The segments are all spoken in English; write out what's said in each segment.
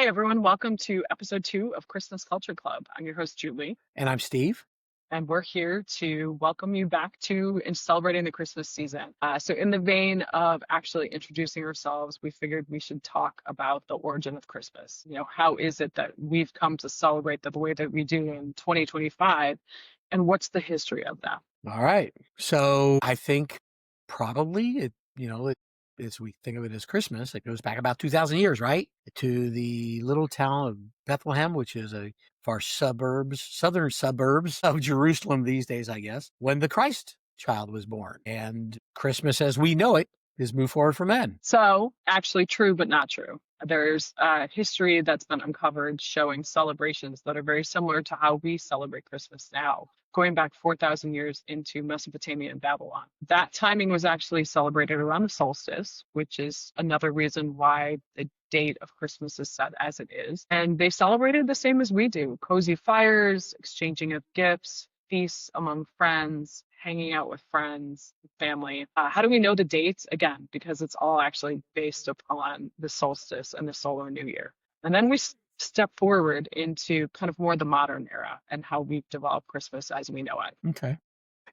everyone. Welcome to episode 2 of Christmas Culture Club. I'm your host, Julie, And I'm Steve. and we're here to welcome you back to and celebrating the Christmas season. So, in the vein of actually introducing ourselves, we figured we should talk about the origin of Christmas. How is it that we've come to celebrate the way that we do in 2025, and what's the history of that? All right. So I think probably as we think of it as Christmas, it goes back about 2,000 years, right? To the little town of Bethlehem, which is a far southern suburbs of Jerusalem these days, I guess, when the Christ child was born. And Christmas as we know it is moved forward for men. So, actually, true but not true. There's history that's been uncovered showing celebrations that are very similar to how we celebrate Christmas now, going back 4,000 years into Mesopotamia and Babylon. That timing was actually celebrated around the solstice, which is another reason why the date of Christmas is set as it is. And they celebrated the same as we do: cozy fires, exchanging of gifts, feasts among friends, hanging out with friends, family. How do we know the dates? Again, because it's all actually based upon the solstice and the solar new year. And then we step forward into kind of more the modern era and how we've developed Christmas as we know it. Okay.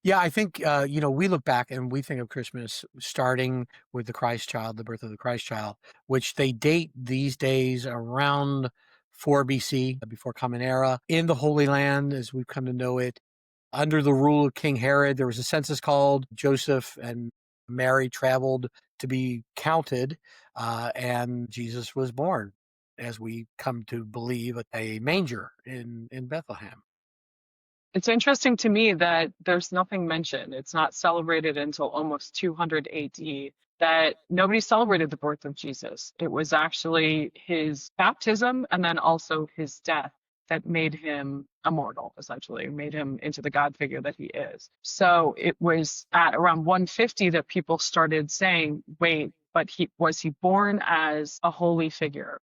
Yeah, I think, we look back and we think of Christmas starting with the Christ child, the birth of the Christ child, which they date these days around 4 BC, before Common Era, in the Holy Land as we've come to know it. Under the rule of King Herod, there was a census called. Joseph and Mary traveled to be counted, and Jesus was born, as we come to believe, at a manger in Bethlehem. It's interesting to me that there's nothing mentioned. It's not celebrated until almost 200 AD, that nobody celebrated the birth of Jesus. It was actually his baptism and then also his death that made him immortal, essentially, made him into the God figure that he is. So it was at around 150 that people started saying, wait, but was he born as a holy figure?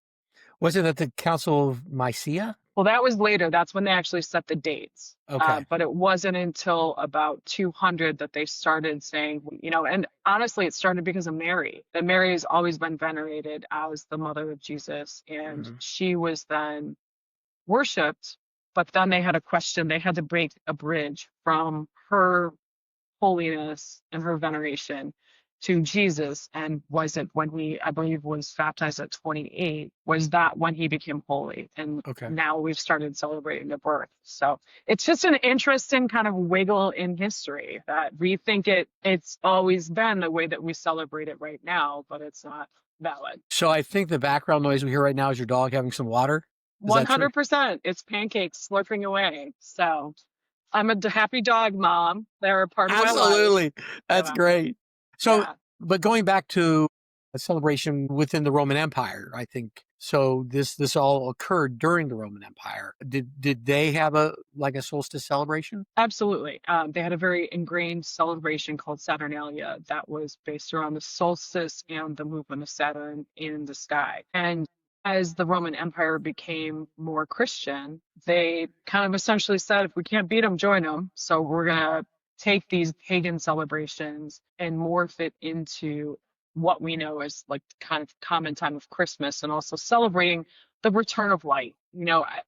Was it at the Council of Nicaea? Well, that was later. That's when they actually set the dates. Okay. But it wasn't until about 200 that they started saying, and honestly, it started because of Mary. That Mary has always been venerated as the mother of Jesus, and Mhm. she was then worshipped. But then they had a question. They had to break a bridge from her holiness and her veneration to Jesus. And was it when he, I believe, was baptized at 28? Was that when he became holy? And Okay. now we've started celebrating the birth. So it's just an interesting kind of wiggle in history that we think it's always been the way that we celebrate it right now, but it's not valid. So I think the background noise we hear right now is your dog having some water. Is that true? 100%. It's pancakes slurping away. So I'm a happy dog mom. They're a part of my life. Absolutely. That's Yeah. great. So, Yeah. but going back to a celebration within the Roman Empire, I think, so this all occurred during the Roman Empire. Did they have a solstice celebration? Absolutely. They had a very ingrained celebration called Saturnalia that was based around the solstice and the movement of Saturn in the sky. And as the Roman Empire became more Christian, they kind of essentially said, if we can't beat them, join them. So we're going to take these pagan celebrations and morph it into what we know as like kind of common time of Christmas, and also celebrating the return of light.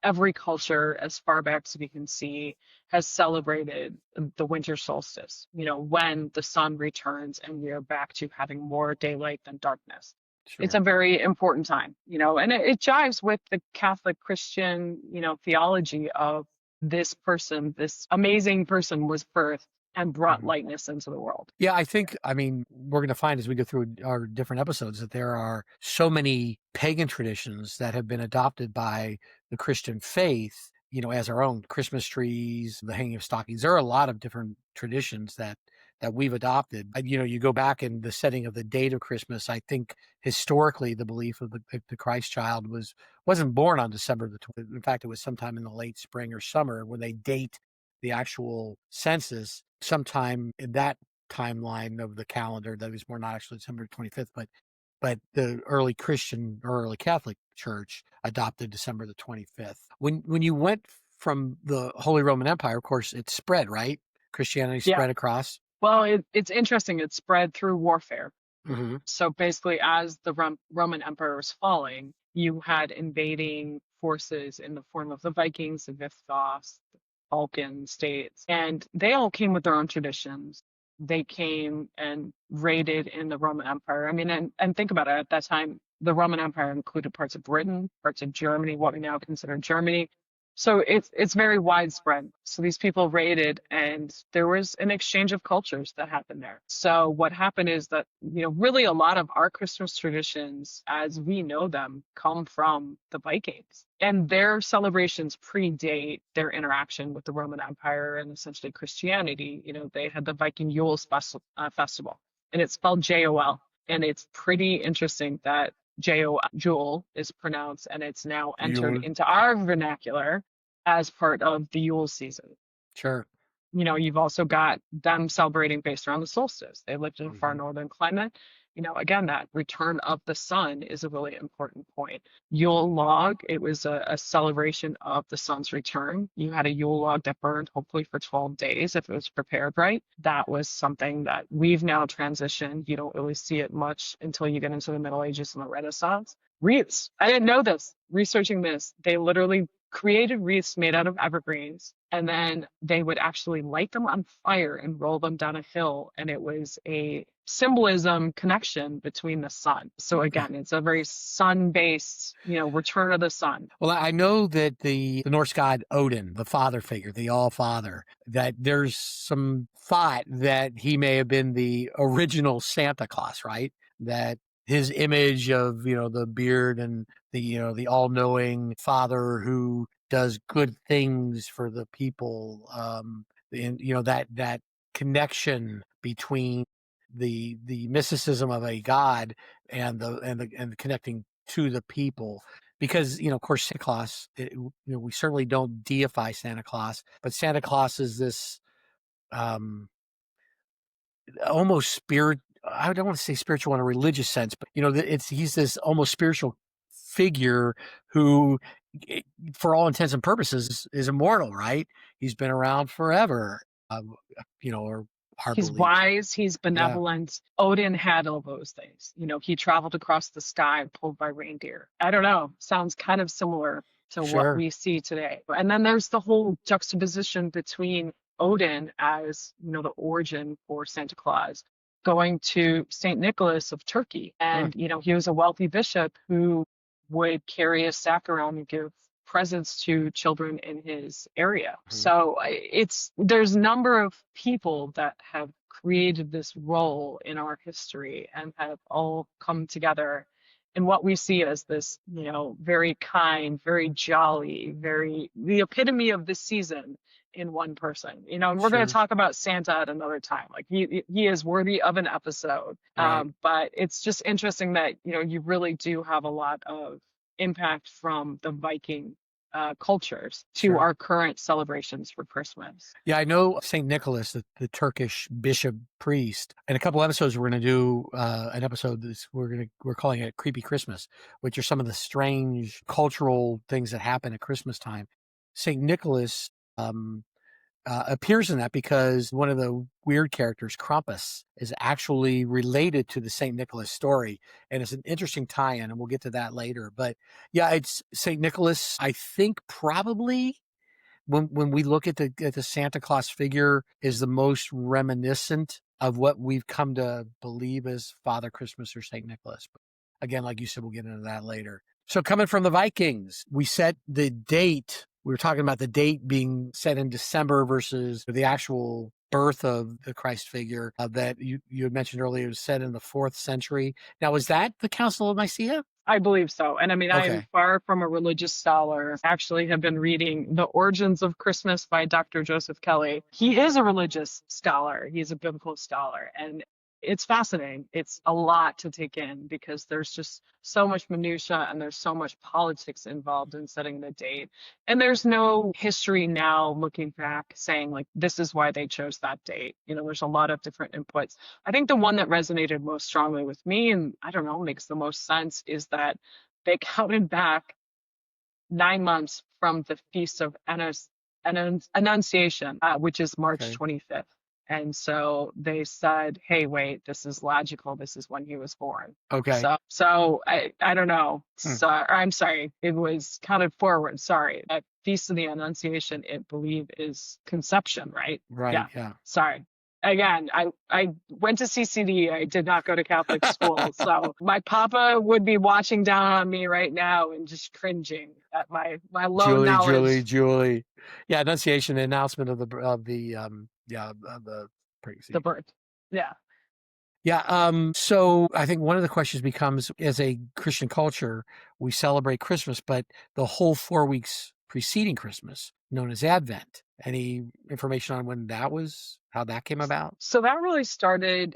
Every culture, as far back as we can see, has celebrated the winter solstice, when the sun returns and we are back to having more daylight than darkness. It's Sure. a very important time, and it jives with the Catholic Christian, theology of this person, this amazing person was birthed and brought Mhm. lightness into the world. Yeah, I mean, we're going to find as we go through our different episodes that there are so many pagan traditions that have been adopted by the Christian faith, as our own Christmas trees, the hanging of stockings. There are a lot of different traditions that we've adopted. You go back in the setting of the date of Christmas. I think historically the belief of the Christ child wasn't born on December the 20th. In fact, it was sometime in the late spring or summer when they date the actual census, sometime in that timeline of the calendar that was more not actually December 25th, but the early Christian or early Catholic Church adopted December the 25th. When you went from the Holy Roman Empire, of course, it spread, right? Christianity Yeah. spread across. Well, it's interesting. It spread through warfare. Mm-hmm. So basically, as the Roman Empire was falling, you had invading forces in the form of the Vikings, the Visigoths, the Balkan states, and they all came with their own traditions. They came and raided in the Roman Empire. I mean, and think about it, at that time, the Roman Empire included parts of Britain, parts of Germany, what we now consider Germany. So it's very widespread. So these people raided, and there was an exchange of cultures that happened there. So what happened is that, really a lot of our Christmas traditions, as we know them, come from the Vikings. And their celebrations predate their interaction with the Roman Empire and essentially Christianity. They had the Viking Festival, and it's spelled Jol. And it's pretty interesting that Jewel is pronounced, and it's now entered Yule. into our vernacular as part of the Yule season. Sure. You've also got them celebrating based around the solstice. They lived in a far Hmm. northern climate. Again, that return of the sun is a really important point. Yule log, it was a celebration of the sun's return. You had a Yule log that burned hopefully for 12 days if it was prepared right. That was something that we've now transitioned. You don't really see it much until you get into the Middle Ages and the Renaissance. Wreaths. I didn't know this. Researching this, they literally created wreaths made out of evergreens, and then they would actually light them on fire and roll them down a hill, and it was a symbolism connection between the sun. So again, it's a very sun-based, return of the sun. Well, I know that the Norse god Odin, the father figure, the all father, that there's some thought that he may have been the original Santa Claus, right? That his image of, the beard and the all knowing father who does good things for the people. And, that connection between the mysticism of a god and the connecting to the people, because of course Santa Claus, we certainly don't deify Santa Claus, but Santa Claus is this um almost spirit. I don't want to say spiritual in a religious sense, but he's this almost spiritual figure who, eh, for all intents and purposes, is immortal, right? He's been around forever, or our He's belief. wise, he's Yeah, benevolent. Odin had all those things. He traveled across the sky pulled by reindeer. I don't know, sounds kind of similar to what sure. we see today. And then there's the whole juxtaposition between Odin as, the origin for Santa Claus, going to St. Nicholas of Turkey. Huh. And, he was a wealthy bishop who would carry a sack around and give presents to children in his area. Mhm. So there's a number of people that have created this role in our history and have all come together in what we see as this, very kind, very jolly, very the epitome of this season in one person. And we're going to Sure. talk about Santa at another time. Like he is worthy of an episode. Right. But it's just interesting that, you really do have a lot of impact from the Viking cultures to Sure. our current celebrations for Christmas. Yeah, I know Saint Nicholas, the Turkish bishop priest. In a couple episodes, we're going to do an episode we're calling it Creepy Christmas, which are some of the strange cultural things that happen at Christmas time. Saint Nicholas um, appears in that because one of the weird characters, Krampus, is actually related to the Saint Nicholas story, and it's an interesting tie-in, and we'll get to that later. But yeah, it's Saint Nicholas. I think probably when we look at the Santa Claus figure, is the most reminiscent of what we've come to believe as Father Christmas or Saint Nicholas. But again, like you said, we'll get into that later. So coming from the Vikings, we set the date. We were talking about the date being set in December versus the actual birth of the Christ figure that you had mentioned earlier was set in the 4th century. Now, was that the Council of Nicaea? I believe so. And I mean, I am Okay, far from a religious scholar. Actually, have been reading The Origins of Christmas by Dr. Joseph Kelly. He is a religious scholar. He's a biblical scholar. And it's fascinating. It's a lot to take in because there's just so much minutia and there's so much politics involved in setting the date. And there's no history now looking back saying like this is why they chose that date. There's a lot of different inputs. I think the one that resonated most strongly with me, and I don't know, makes the most sense, is that they counted back 9 months from the Feast of Annunciation, which is March okay. 25th. And so they said, hey, wait, this is logical. This is when he was born. Okay. So I don't know. Hmm. So I'm sorry. It was counted forward. Sorry. At Feast of the Annunciation, it believe is conception, right? Right. Yeah. Yeah. Sorry. Again, I went to CCD. I did not go to Catholic school. So my papa would be watching down on me right now and just cringing at my low Julie, Julie, knowledge, Julie. Yeah, Annunciation, the announcement of the the pregnancy. birth. Yeah. Yeah, so I think one of the questions becomes, as a Christian culture, we celebrate Christmas, but the whole 4 weeks preceding Christmas, known as Advent. Any information on when that was, how that came about? So that really started,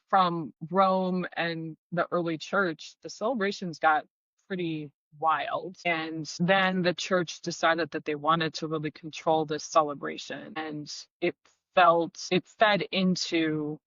from Rome and the early church. The celebrations got pretty wild. And then the church decided that they wanted to really control this celebration. And it fed into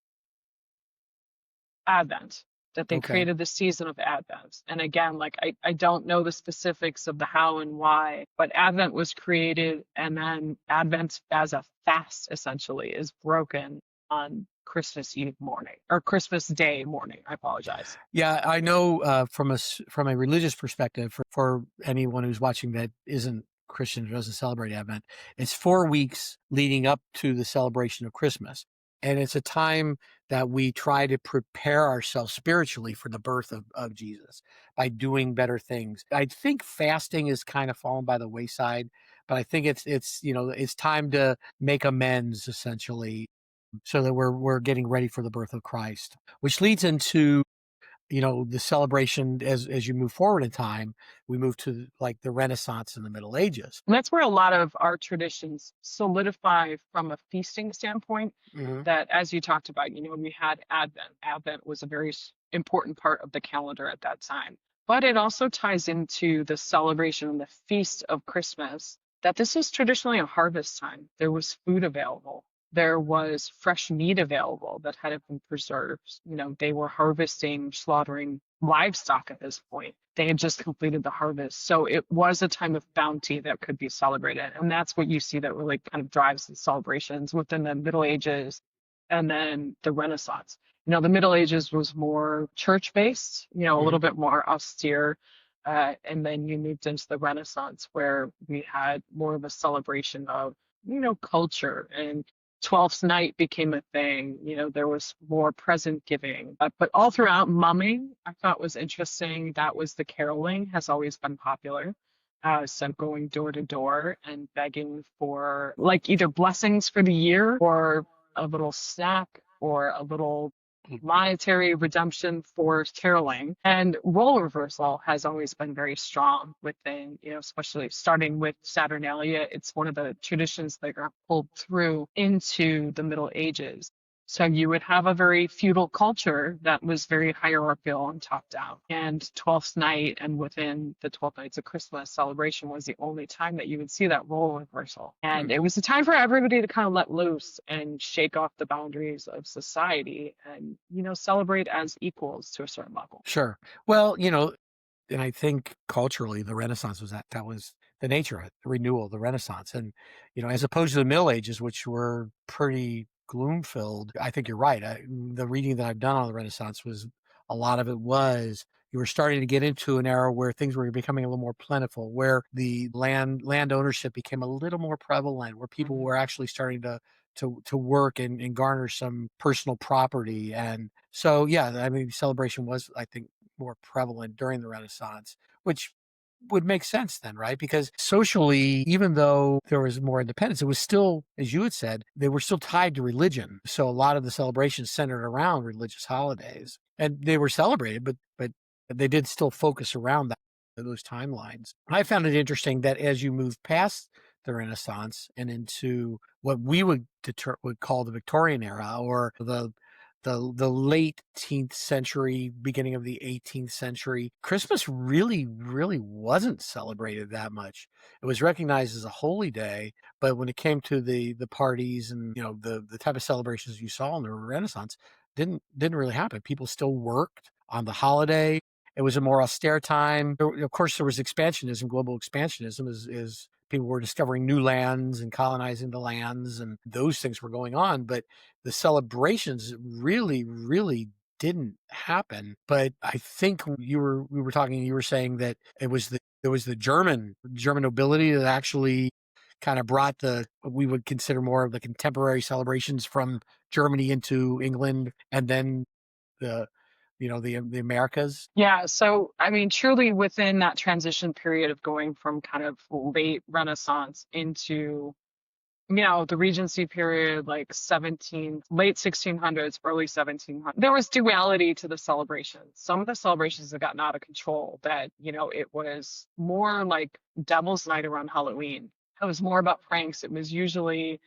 Advent, that they Okay. created the season of Advent. And again, like I don't know the specifics of the how and why, but Advent was created, and then Advent as a fast essentially is broken on Christmas Eve morning or Christmas Day morning. I apologize. Yeah, I know from a religious perspective, for anyone who's watching that isn't Christian, who doesn't celebrate Advent, it's 4 weeks leading up to the celebration of Christmas. And it's a time that we try to prepare ourselves spiritually for the birth of Jesus by doing better things. I think fasting is kind of fallen by the wayside, but I think it's time to make amends essentially, so that we're getting ready for the birth of Christ, which leads into the celebration. As you move forward in time, we move to like the Renaissance and the Middle Ages. And that's where a lot of our traditions solidify from a feasting standpoint. Hmm. That, as you talked about, we had Advent. Advent was a very important part of the calendar at that time. But it also ties into the celebration and the feast of Christmas, that this was traditionally a harvest time. There was food available. There was fresh meat available that hadn't been preserved. They were harvesting, slaughtering livestock at this point. They had just completed the harvest. So it was a time of bounty that could be celebrated. And that's what you see that really kind of drives the celebrations within the Middle Ages and then the Renaissance. The Middle Ages was more church based, a Hmm. little bit more austere. And then you moved into the Renaissance where we had more of a celebration of, culture, and Twelfth Night became a thing. There was more present giving. But all throughout, mumming, I thought was interesting. That was the caroling has always been popular. So going door to door and begging for like either blessings for the year or a little snack or a little monetary redemption for caroling. And role reversal has always been very strong within, especially starting with Saturnalia. It's one of the traditions that got pulled through into the Middle Ages. So you would have a very feudal culture that was very hierarchical and top down. And Twelfth Night and within the 12 Nights of Christmas celebration was the only time that you would see that role reversal. And it was a time for everybody to kind of let loose and shake off the boundaries of society and, celebrate as equals to a certain level. Sure. Well, and I think culturally, the Renaissance was that was the nature of it, the renewal, the Renaissance. And, as opposed to the Middle Ages, which were pretty gloom filled, I think you're right. The reading that I've done on the Renaissance was a lot of it was you were starting to get into an era where things were becoming a little more plentiful, where the land ownership became a little more prevalent, where people Mhm. were actually starting to work and garner some personal property. And so, yeah, I mean, celebration was, I think, more prevalent during the Renaissance, which would make sense then, right? Because socially, even though there was more independence, it was still, as you had said, they were still tied to religion. So a lot of the celebrations centered around religious holidays, and they were celebrated, but they did still focus around those timelines. I found it interesting that as you move past the Renaissance and into what we would call the Victorian era, or the late 18th century, beginning of the 18th century, Christmas really, really wasn't celebrated that much. It was recognized as a holy day, but when it came to the parties and the type of celebrations you saw in the Renaissance, didn't really happen. People still worked on the holiday. It was a more austere time. Of course, there was expansionism. Global expansionism is People were discovering new lands and colonizing the lands, and those things were going on. But the celebrations really, really didn't happen. But I think we were talking, you were saying that it was the German nobility that actually kind of brought the we would consider more of the contemporary celebrations from Germany into England, and then the the Americas. Yeah, so I mean, truly within that transition period of going from kind of late Renaissance into, the Regency period, like late 1600s, early 1700s, there was duality to the celebrations. Some of the celebrations had gotten out of control, that, it was more like Devil's Night around Halloween. It was more about pranks. It was usually,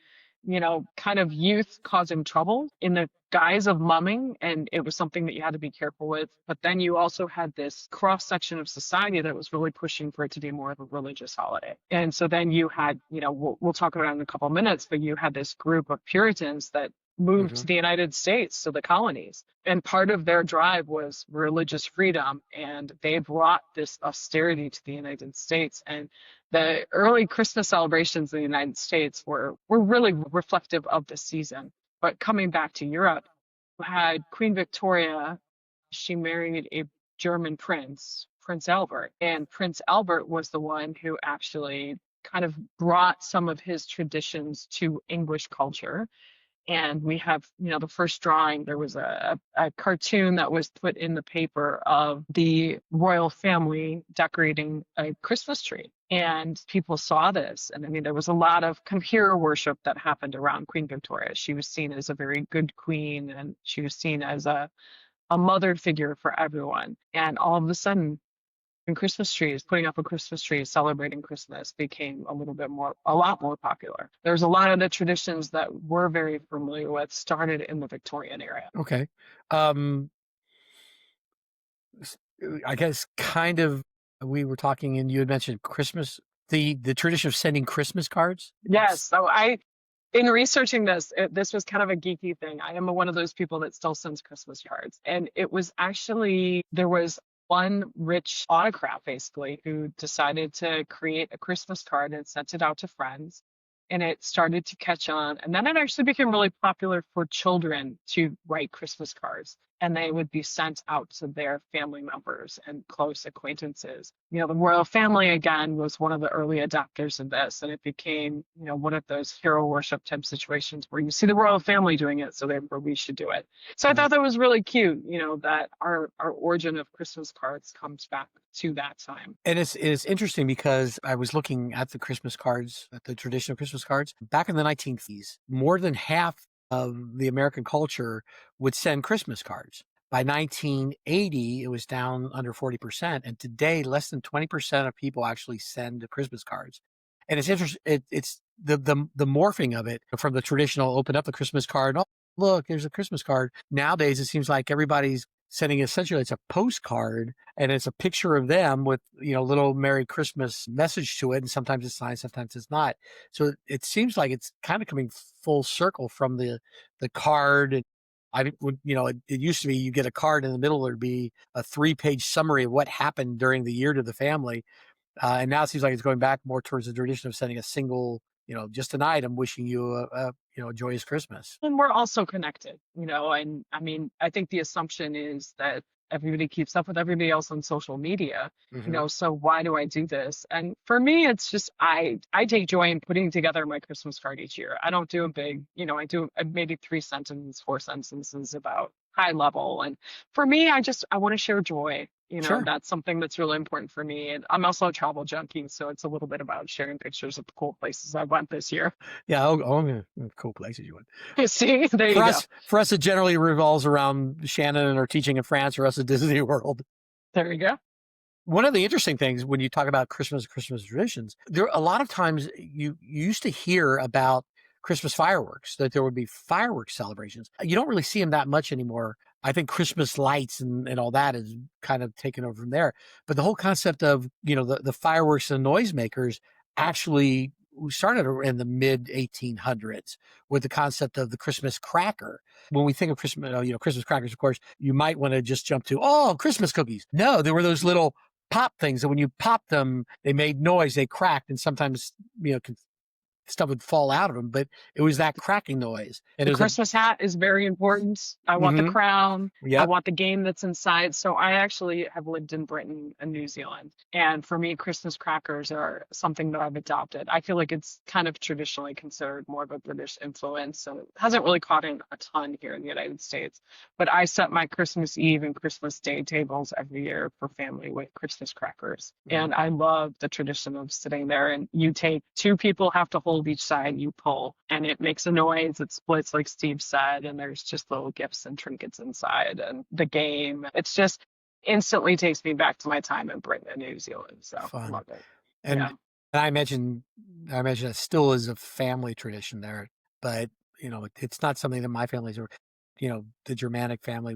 kind of youth causing trouble in the guise of mumming, and it was something that you had to be careful with. But then you also had this cross section of society that was really pushing for it to be more of a religious holiday. And so then you had, we'll talk about it in a couple of minutes, but you had this group of Puritans that moved Hmm. to the United States, to the colonies. And part of their drive was religious freedom, and they brought this austerity to the United States. And the early Christmas celebrations in the United States were really reflective of the season. But coming back to Europe, you had Queen Victoria. She married a German prince, Prince Albert, and Prince Albert was the one who actually kind of brought some of his traditions to English culture. And we have, the first drawing. There was a cartoon that was put in the paper of the royal family decorating a Christmas tree. And people saw this. And I mean, there was a lot of kind of hero worship that happened around Queen Victoria. She was seen as a very good queen, and she was seen as a mother figure for everyone. And all of a sudden, and Christmas trees, putting up a Christmas tree, celebrating Christmas became a lot more popular. There's a lot of the traditions that we're very familiar with started in the Victorian era. Okay. Um, I guess kind of we were talking, and you had mentioned Christmas, the tradition of sending Christmas cards. Yes, so in researching this, this was kind of a geeky thing. I am one of those people that still sends Christmas cards. And it was actually, there was one rich autocrat basically who decided to create a Christmas card and sent it out to friends. And it started to catch on. And then it actually became really popular for children to write Christmas cards. And they would be sent out to their family members and close acquaintances. The royal family, again, was one of the early adopters of this. And it became, one of those hero worship type situations where you see the royal family doing it, so therefore we should do it. So I thought that was really cute, that our origin of Christmas cards comes back to that time. And it's interesting because I was looking at the Christmas cards, at the traditional Christmas cards back in the 1950s. More than half of the American culture would send Christmas cards. By 1980, it was down under 40%, and today less than 20% of people actually send Christmas cards. And it's interesting. It's the morphing of it from the traditional open up the Christmas card. Oh, look, there's a Christmas card. Nowadays, it seems like everybody's sending, essentially it's a postcard, and it's a picture of them with little Merry Christmas message to it, and sometimes it's signed, sometimes it's not. So it seems like it's kind of coming full circle from the card. And I would, it used to be you get a card in the middle, there'd be a 3-page summary of what happened during the year to the family. And now it seems like it's going back more towards the tradition of sending a single, just an item wishing you a joyous Christmas. And we're also connected, and I mean, I think the assumption is that everybody keeps up with everybody else on social media, Hmm. so why do I do this? And for me, it's just I take joy in putting together my Christmas card each year. I don't do a big, I do maybe 3 sentences, 4 sentences about high level. And for me, I want to share joy. Sure. That's something that's really important for me. And I'm also a travel junkie, so it's a little bit about sharing pictures of the cool places I went this year. Yeah. Oh, yeah, cool places you went. See, there you For go. us, it generally revolves around Shannon and our teaching in France, or us at Disney World. There you go. One of the interesting things when you talk about Christmas traditions, there a lot of times you used to hear about Christmas fireworks, that there would be fireworks celebrations. You don't really see them that much anymore. I think Christmas lights and all that is kind of taken over from there. But the whole concept of, the fireworks and noisemakers actually started in the mid 1800s with the concept of the Christmas cracker. When we think of Christmas, Christmas crackers, of course, you might want to just jump to, oh, Christmas cookies. No, there were those little pop things, and when you pop them, they made noise, they cracked, and sometimes stuff would fall out of them, but it was that cracking noise, and The it was a Christmas hat is very important. I want the mm-hmm, crown. I yep, want the game that's inside. So I actually have lived in Britain and New Zealand. And for me, Christmas crackers are something that I've adopted. I feel like it's kind of traditionally considered more of a British influence. So it hasn't really caught in a ton here in the United States. But I set my Christmas Eve and Christmas Day tables every year for family with Christmas crackers. mm, And I love the tradition of sitting there and you take two people have to hold each side, you pull, and it makes a noise. It splits, like Steve said, and there's just little gifts and trinkets inside. And the game, it's just instantly takes me back to my time in Britain and New Zealand. So fun. love it. And Yeah. I imagine it still is a family tradition there, but it's not something that my family's, the Germanic family,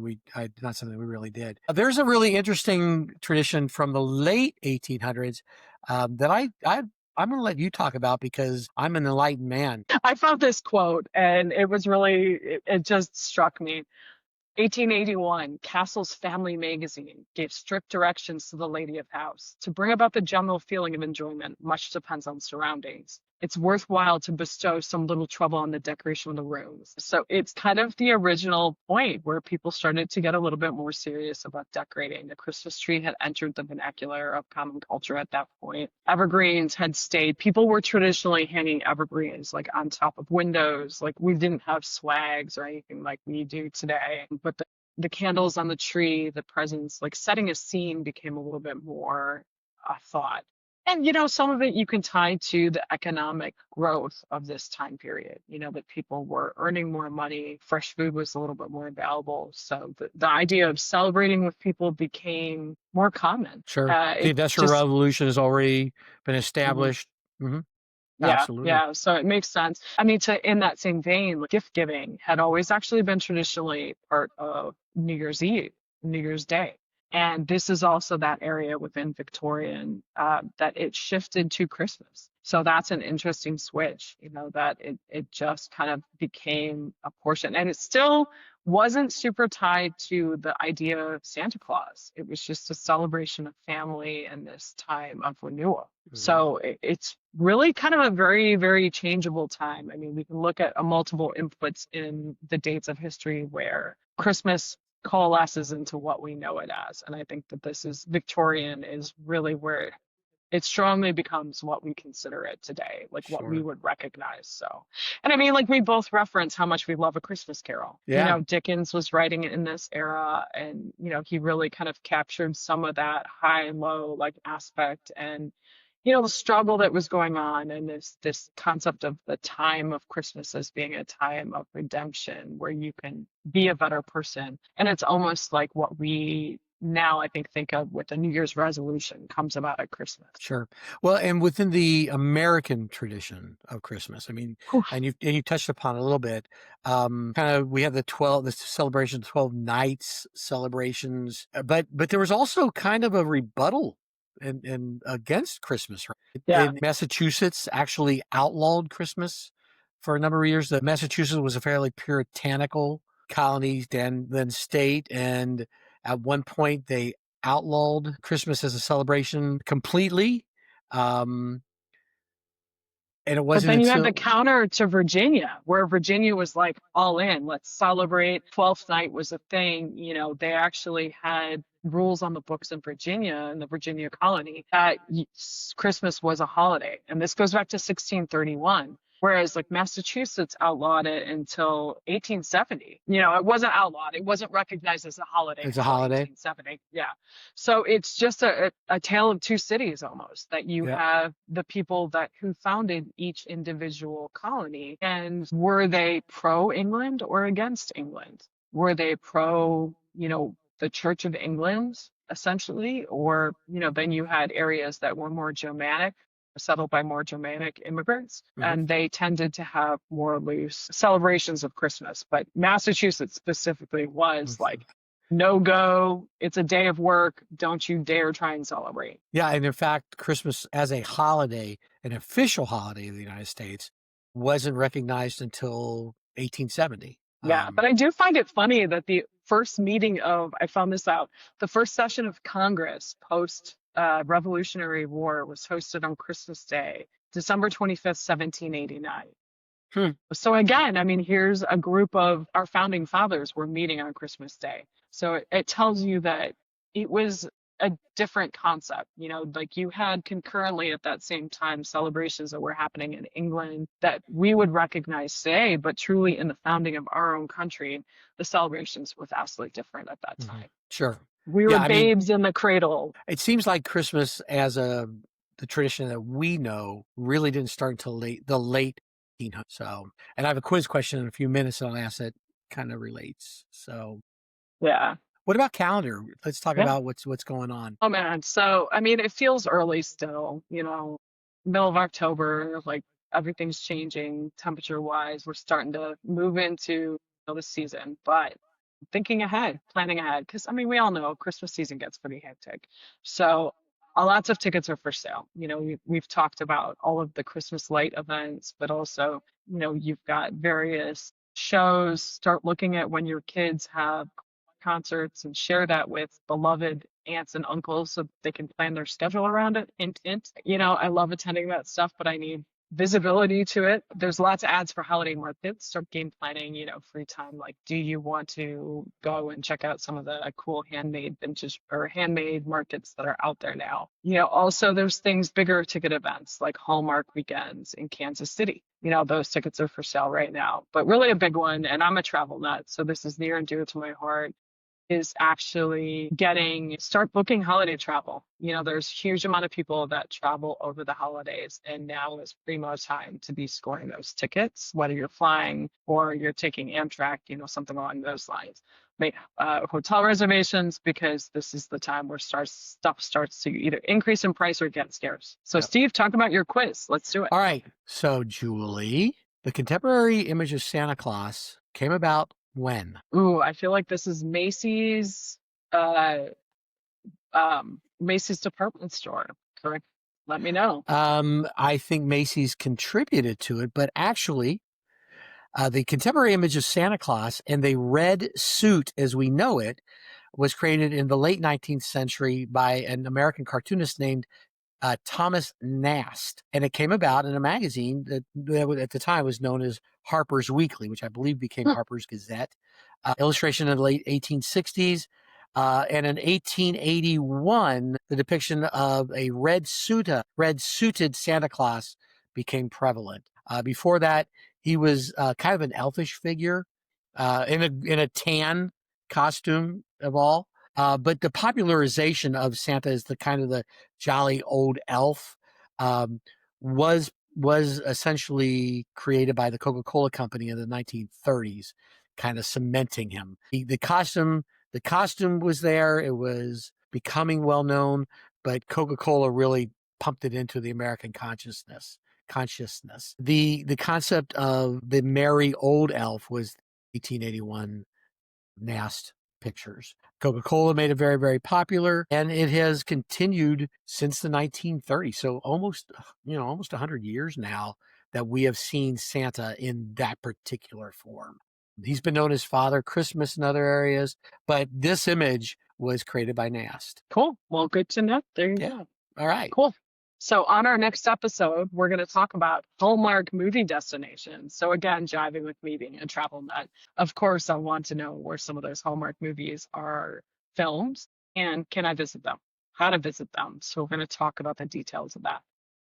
not something we really did. There's a really interesting tradition from the late 1800s that I'm going to let you talk about because I'm an enlightened man. I found this quote and it was really, it just struck me. 1881, Castle's Family Magazine gave strict directions to the lady of house. To bring about the general feeling of enjoyment, much depends on surroundings. It's worthwhile to bestow some little trouble on the decoration of the rooms. So it's kind of the original point where people started to get a little bit more serious about decorating. The Christmas tree had entered the vernacular of common culture at that point. Evergreens had stayed. People were traditionally hanging evergreens like on top of windows. Like we didn't have swags or anything like we do today. But the candles on the tree, the presents, like setting a scene became a little bit more a thought. And, some of it you can tie to the economic growth of this time period, that people were earning more money, fresh food was a little bit more available. So the idea of celebrating with people became more common. Sure. The It Industrial just, Revolution has already been mhm. established. Hmm. Yeah, Absolutely. yeah. So it makes sense. I mean, to in that same vein, like, gift giving had always actually been traditionally part of New Year's Eve, New Year's Day. And this is also that area within Victorian that it shifted to Christmas. So that's an interesting switch, that it just kind of became a portion. And it still wasn't super tied to the idea of Santa Claus. It was just a celebration of family and this time of renewal. Hmm. So it's really kind of a very, very changeable time. I mean, we can look at multiple inputs in the dates of history where Christmas coalesces into what we know it as. And I think that this is Victorian is really where it strongly becomes what we consider it today, like what we Sure. would recognize. So, and I mean, like we both reference how much we love A Christmas Carol. Yeah. Dickens was writing in this era, and he really kind of captured some of that high and low like aspect, and the struggle that was going on, and this concept of the time of Christmas as being a time of redemption where you can be a better person. And it's almost like what we now I think of with the New Year's resolution comes about at Christmas. Sure. Well, and within the American tradition of Christmas, I mean, Whew. and you touched upon it a little bit. Kind of, we have the celebration, 12 nights celebrations, but there was also kind of a rebuttal and against Christmas, right? Yeah. In Massachusetts, actually outlawed Christmas for a number of years. That Massachusetts was a fairly puritanical colony, then state, and at one point they outlawed Christmas as a celebration completely. Um, and it But wasn't then you have the until counter to Virginia, where Virginia was like all in, let's celebrate. 12th night was a thing. They actually had rules on the books in Virginia in the Virginia colony that Christmas was a holiday. And this goes back to 1631. Whereas like Massachusetts outlawed it until 1870. It wasn't outlawed. It wasn't recognized as a holiday as a until holiday. 1870. Yeah. So it's just a tale of two cities almost, that you Yeah, have the people that who founded each individual colony, and were they pro England or against England? Were they pro, the Church of England essentially, or then you had areas that were more Germanic, settled by more Germanic immigrants, hmm, and they tended to have more loose celebrations of Christmas. But Massachusetts specifically was like, no go, it's a day of work, don't you dare try and celebrate. yeah. And in fact, Christmas as a holiday, an official holiday of the United States, wasn't recognized until 1870. Yeah, but I do find it funny that the first meeting of, I found this out, the first session of Congress post Revolutionary War was hosted on Christmas Day, December 25th, 1789. Hmm. So again, I mean, here's a group of our founding fathers were meeting on Christmas Day. So it tells you that it was a different concept. You know, like you had concurrently at that same time celebrations that were happening in England that we would recognize today, but truly in the founding of our own country, the celebrations were vastly different at that Mhm. time. Sure. We were Yeah, I mean, babes in the cradle. it seems like Christmas as the tradition that we know really didn't start until the late 1800s. So, and I have a quiz question in a few minutes that I'll ask that kind of relates. So, Yeah. what about calendar? Let's talk Yeah. about what's going on. Oh man, so I mean, it feels early still, middle of October, like everything's changing temperature wise. We're starting to move into, the season, but thinking ahead, planning ahead, because I mean, we all know Christmas season gets pretty hectic. So, lots of tickets are for sale. We've talked about all of the Christmas light events, but also, you've got various shows. Start looking at when your kids have concerts and share that with beloved aunts and uncles so they can plan their schedule around it. Hint, hint. I love attending that stuff, but I need visibility to it. There's lots of ads for holiday markets. Start game planning, free time. Like, do you want to go and check out some of the cool handmade vintage or handmade markets that are out there now? Also there's things, bigger ticket events like Hallmark weekends in Kansas City. Those tickets are for sale right now. But really a big one, and I'm a travel nut, so this is near and dear to my heart is actually start booking holiday travel. There's a huge amount of people that travel over the holidays, and now is primo time to be scoring those tickets, whether you're flying or you're taking Amtrak, something along those lines. Make hotel reservations because this is the time where stuff starts to either increase in price or get scarce. So, Yep. Steve, talk about your quiz. Let's do it. All right. So, Julie, the contemporary image of Santa Claus came about when? Ooh, I feel like this is uh, Macy's department store, correct? Let me know. I think Macy's contributed to it, but actually, the contemporary image of Santa Claus and the red suit as we know it was created in the late 19th century by an American cartoonist named Thomas Nast. And it came about in a magazine that at the time was known as Harper's Weekly, which I believe became Hmm. Harper's Gazette. Illustration in the late 1860s. And in 1881, the depiction of a red suited Santa Claus became prevalent. Before that, he was kind of an elfish figure in a tan costume of all. But the popularization of Santa as the kind of the jolly old elf um, was essentially created by the Coca-Cola company in the 1930s, kind of cementing him. The costume was there. It was becoming well known, but Coca-Cola really pumped it into the American consciousness. The concept of the merry old elf was 1881 Nast pictures. Coca-Cola made it very, very popular, and it has continued since the 1930s. So almost 100 years now that we have seen Santa in that particular form. He's been known as Father Christmas in other areas, but this image was created by Nast. Cool. Well, good to know. There you Yeah. go. All right. Cool. So on our next episode, we're going to talk about Hallmark movie destinations. So again, jiving with me being a travel nut, of course, I want to know where some of those Hallmark movies are filmed and can I visit them? How to visit them. So we're going to talk about the details of that.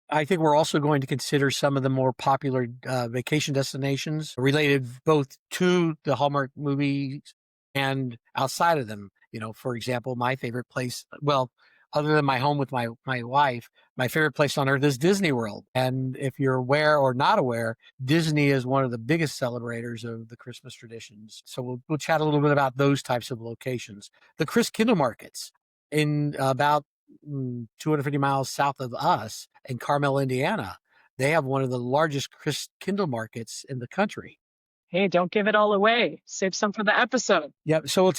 I think we're also going to consider some of the more popular vacation destinations related both to the Hallmark movies and outside of them. For example, my favorite place, well, other than my home with my wife, my favorite place on earth is Disney World. And if you're aware or not aware, Disney is one of the biggest celebrators of the Christmas traditions. So we'll chat a little bit about those types of locations. The Chris Kindle markets in about 250 miles south of us in Carmel, Indiana. They have one of the largest Kindle markets in the country. Hey, don't give it all away. Save some for the episode. Yep. So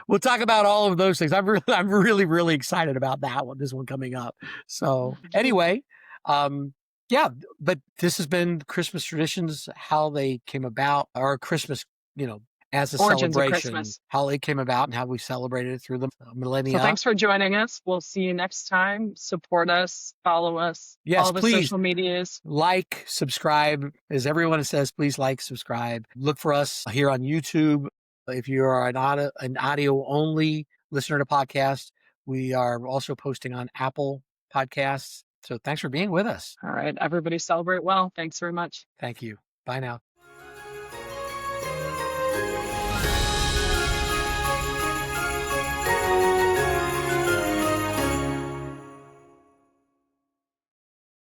we'll talk about all of those things. I'm really, really excited about that one. This one coming up. So anyway, yeah. But this has been Christmas traditions, how they came about, or Christmas, as a origins of celebration, Christmas. how it came about and how we celebrated it through the So millennia. thanks for joining us. We'll see you next time. Support us, follow us, all Yes, of the please social medias. like, subscribe. As everyone says, please like, subscribe. Look for us here on YouTube. If you are an audio only listener to podcasts, we are also posting on Apple Podcasts. So thanks for being with us. All right, everybody celebrate well. Thanks very much. Thank you. Bye now.